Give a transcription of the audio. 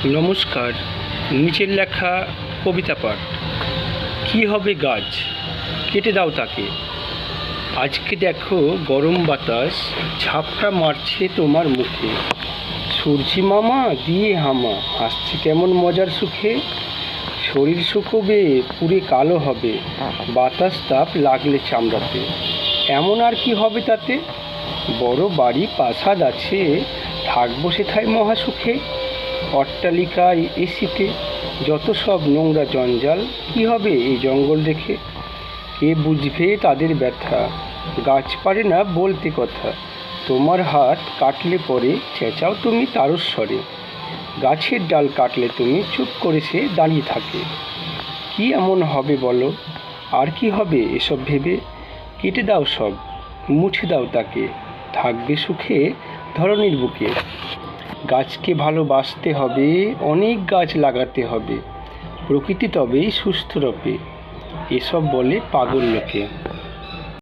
নমস্কার। নিচের লেখা কবিতা পাঠ। কী হবে গাছ, কেটে দাও তাকে। আজকে দেখো গরম বাতাস ঝাপটা মারছে তোমার মুখে। সূর্যি মামা দিয়ে হামা হাসছে কেমন মজার সুখে। শরীর শুকোবে পুরে কালো হবে, বাতাস তাপ লাগলে চামড়াতে। এমন আর কি হবে তাতে, বড় বাড়ি প্রাসাদ আছে, থাকবো সেথায় মহাসুখে। অট্টালিকায় এসিতে যত সব নোংরা জঞ্জাল, কি হবে এই জঙ্গল রেখে। কে বুঝবে তাদের ব্যথা, গাছ পারে না বলতে কথা। তোমার হাত কাটলে পরে চেঁচাও তুমি তারস্বরে। গাছের ডাল কাটলে তুমি চুপ করে সে দাঁড়িয়ে থাকে। কি এমন হবে বলো, আর কি হবে এসব ভেবে। কেটে দাও সব, মুছে দাও তাকে, থাকবে সুখে ধরনীর বুকে। গাছকে ভালোবাসতে হবে, অনেক গাছ লাগাতে হবে, প্রকৃতি তবেই সুস্থ রবে। এসব বলে পাগল লোকে।